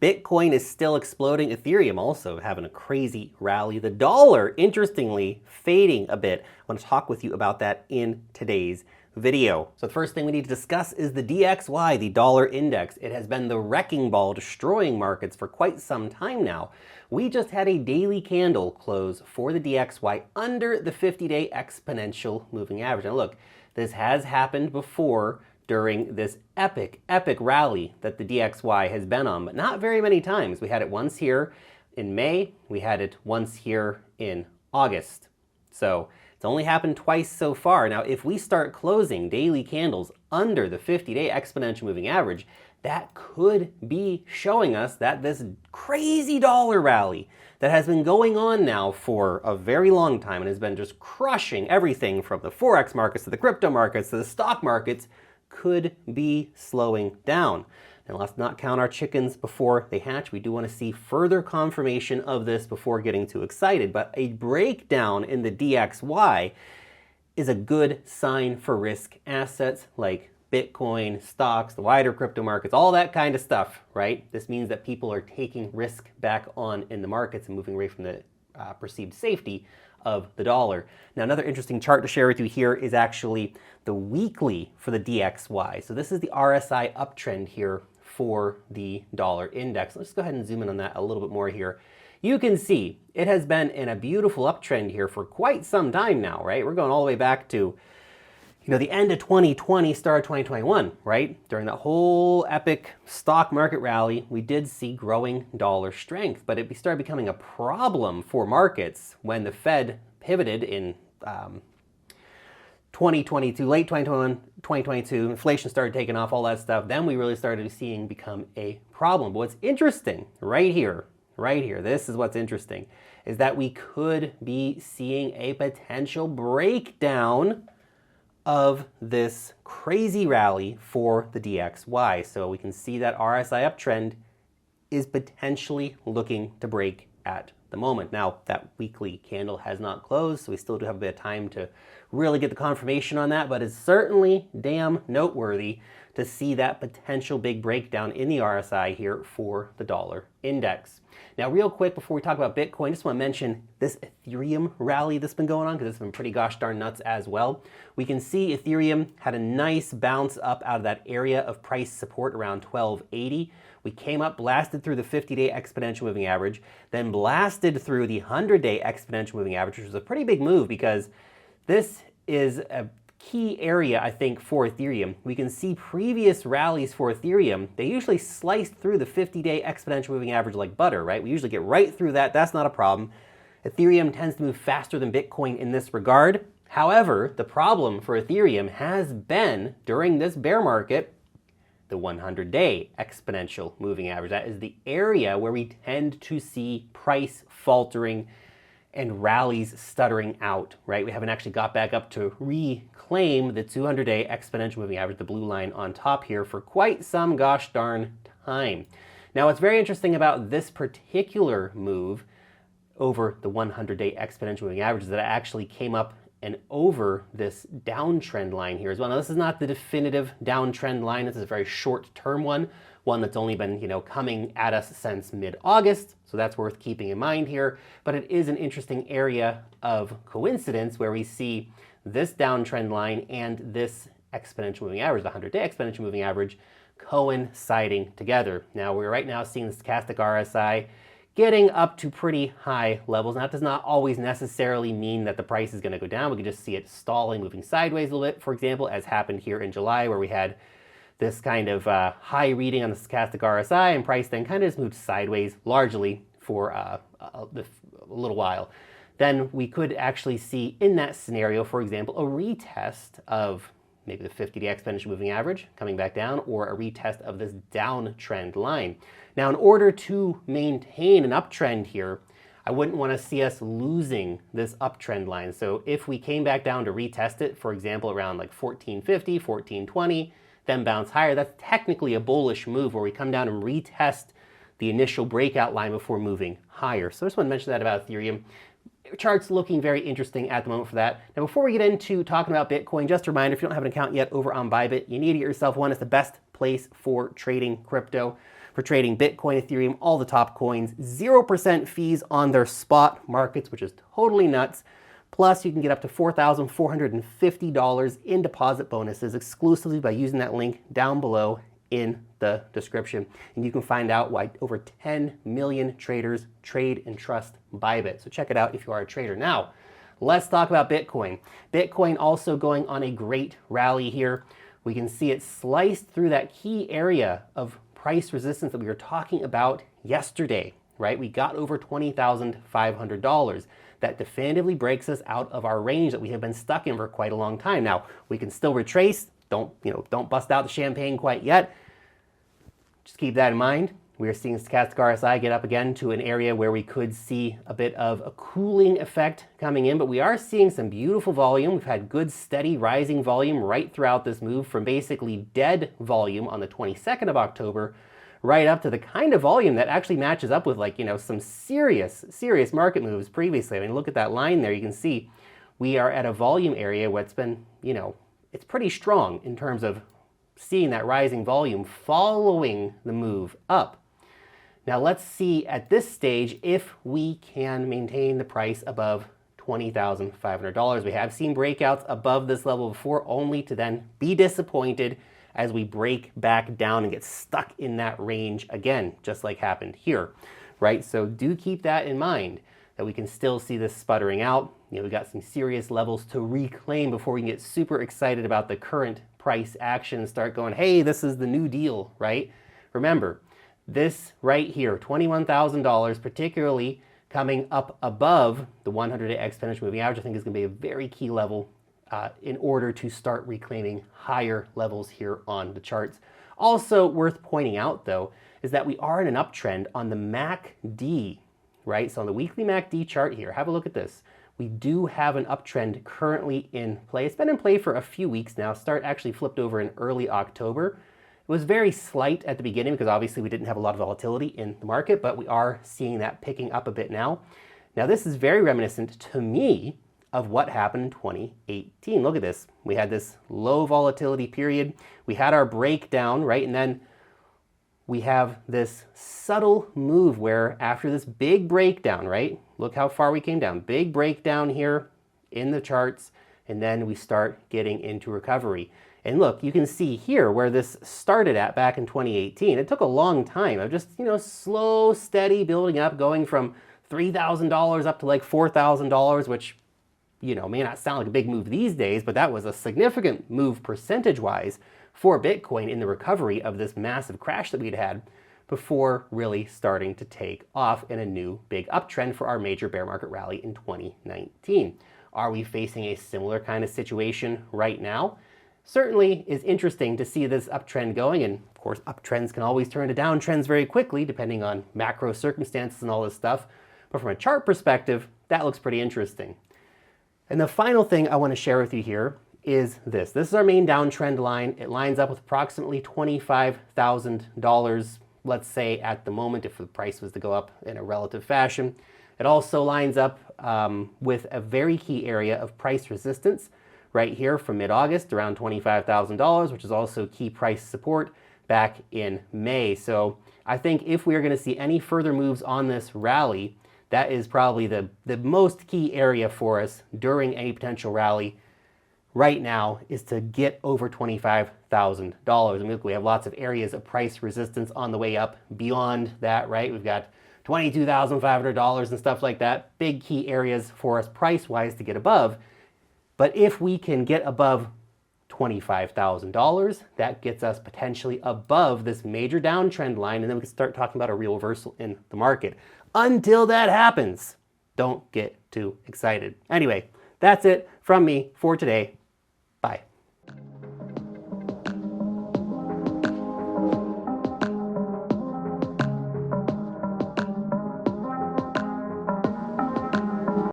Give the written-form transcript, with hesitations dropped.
Bitcoin is still exploding. Ethereum also having a crazy rally. The dollar, interestingly, fading a bit. I want to talk with you about that in today's video. So the first thing we need to discuss is the DXY, the dollar index. It has been the wrecking ball destroying markets for quite some time now. We just had a daily candle close for the DXY under the 50-day exponential moving average. Now look, this has happened before during this epic rally that the DXY has been on, but not very many times. We had it once here in May, we had it once here in August. So it's only happened twice so far. Now, if we start closing daily candles under the 50-day exponential moving average, that could be showing us that this crazy dollar rally that has been going on now for a very long time and has been just crushing everything from the Forex markets to the crypto markets to the stock markets could be slowing down. Now let's not count our chickens before they hatch. We do want to see further confirmation of this before getting too excited, but a breakdown in the DXY is a good sign for risk assets like Bitcoin, stocks, the wider crypto markets, all that kind of stuff, right? This means that people are taking risk back on in the markets and moving away from the perceived safety of the dollar. Now, another interesting chart to share with you here is actually the weekly for the DXY. So this is the RSI uptrend here for the dollar index. Let's go ahead and zoom in on that a little bit more here. You can see it has been in a beautiful uptrend here for quite some time now, right? We're going all the way back to the end of 2020, start of 2021, right? During that whole epic stock market rally, we did see growing dollar strength, but it started becoming a problem for markets when the Fed pivoted in 2022, late 2021, 2022, inflation started taking off, all that stuff. Then we really started seeing become a problem. But what's interesting right here, this is what's interesting, is that we could be seeing a potential breakdown of this crazy rally for the DXY. So we can see that RSI uptrend is potentially looking to break at the moment. Now, that weekly candle has not closed, so we still do have a bit of time to really get the confirmation on that, but it's certainly damn noteworthy to see that potential big breakdown in the RSI here for the dollar index. Now, real quick, before we talk about Bitcoin, I just want to mention this Ethereum rally that's been going on, because it's been pretty gosh darn nuts as well. We can see Ethereum had a nice bounce up out of that area of price support around 1280. We came up, blasted through the 50-day exponential moving average, then blasted through the 100-day exponential moving average, which was a pretty big move because this is a key area, I think, for Ethereum. We can see previous rallies for Ethereum, they usually sliced through the 50-day exponential moving average like butter, right? We usually get right through that. That's not a problem. Ethereum tends to move faster than Bitcoin in this regard. However, the problem for Ethereum has been, during this bear market, the 100-day exponential moving average. That is the area where we tend to see price faltering and rallies stuttering out, right? We haven't actually got back up to reclaim the 200-day exponential moving average, the blue line on top here, for quite some gosh darn time. Now, what's very interesting about this particular move over the 100-day exponential moving average is that it actually came up and over this downtrend line here as well. Now, this is not the definitive downtrend line. This is a very short-term one that's only been, coming at us since mid-August. So that's worth keeping in mind here. But it is an interesting area of coincidence where we see this downtrend line and this exponential moving average, the 100-day exponential moving average, coinciding together. Now, we're right now seeing the stochastic RSI getting up to pretty high levels. Now, that does not always necessarily mean that the price is going to go down. We can just see it stalling, moving sideways a little bit, for example, as happened here in July, where we had this kind of high reading on the stochastic RSI, and price then kind of just moved sideways largely for a little while. Then we could actually see in that scenario, for example, a retest of maybe the 50-day exponential moving average coming back down, or a retest of this downtrend line. Now, in order to maintain an uptrend here, I wouldn't want to see us losing this uptrend line. So if we came back down to retest it, for example, around like 1450, 1420, then bounce higher, that's technically a bullish move where we come down and retest the initial breakout line before moving higher. So I just want to mention that about Ethereum. Chart's looking very interesting at the moment for that. Now, before we get into talking about Bitcoin, just a reminder, if you don't have an account yet over on Bybit, you need to get yourself one. It's the best place for trading crypto. for trading Bitcoin, Ethereum, all the top coins, 0% fees on their spot markets, which is totally nuts. Plus, you can get up to $4,450 in deposit bonuses exclusively by using that link down below in the description. And you can find out why over 10 million traders trade and trust Bybit. So check it out if you are a trader. Now, let's talk about Bitcoin. Bitcoin also going on a great rally here. We can see it sliced through that key area of price resistance that we were talking about yesterday, right? We got over $20,500. That definitively breaks us out of our range that we have been stuck in for quite a long time. Now, we can still retrace. Don't bust out the champagne quite yet. Just keep that in mind. We are seeing stochastic RSI get up again to an area where we could see a bit of a cooling effect coming in, but we are seeing some beautiful volume. We've had good, steady, rising volume right throughout this move from basically dead volume on the 22nd of October right up to the kind of volume that actually matches up with some serious market moves previously. I mean, look at that line there. You can see we are at a volume area where it's been, it's pretty strong in terms of seeing that rising volume following the move up. Now let's see at this stage if we can maintain the price above $20,500. We have seen breakouts above this level before, only to then be disappointed as we break back down and get stuck in that range again, just like happened here, right? So do keep that in mind, that we can still see this sputtering out. We've got some serious levels to reclaim before we can get super excited about the current price action and start going, hey, this is the new deal, right? Remember, this right here, $21,000, particularly coming up above the 100-day exponential moving average, I think is going to be a very key level in order to start reclaiming higher levels here on the charts. Also worth pointing out, though, is that we are in an uptrend on the MACD, right? So on the weekly MACD chart here, have a look at this. We do have an uptrend currently in play. It's been in play for a few weeks now. Start actually flipped over in early October. It was very slight at the beginning because obviously we didn't have a lot of volatility in the market, but we are seeing that picking up a bit now. Now this is very reminiscent to me of what happened in 2018. Look at this. We had this low volatility period. We had our breakdown, right? And then we have this subtle move where after this big breakdown, right? Look how far we came down. Big breakdown here in the charts, and then we start getting into recovery. And look, you can see here where this started at back in 2018. It took a long time of just, slow, steady building up, going from $3,000 up to like $4,000, which may not sound like a big move these days, but that was a significant move percentage-wise for Bitcoin in the recovery of this massive crash that we'd had before really starting to take off in a new big uptrend for our major bear market rally in 2019. Are we facing a similar kind of situation right now? Certainly is interesting to see this uptrend going, and of course uptrends can always turn to downtrends very quickly depending on macro circumstances and all this stuff, but from a chart perspective, that looks pretty interesting. And the final thing I want to share with you here is this. This is our main downtrend line. It lines up with approximately $25,000, let's say at the moment, if the price was to go up in a relative fashion. It also lines up with a very key area of price resistance right here from mid-August, around $25,000, which is also key price support back in May. So I think if we are going to see any further moves on this rally, that is probably the most key area for us during any potential rally right now, is to get over $25,000. I mean, look, we have lots of areas of price resistance on the way up beyond that, right? We've got $22,500 and stuff like that. Big key areas for us price-wise to get above. But if we can get above $25,000, that gets us potentially above this major downtrend line, and then we can start talking about a real reversal in the market. Until that happens, don't get too excited. Anyway, that's it from me for today.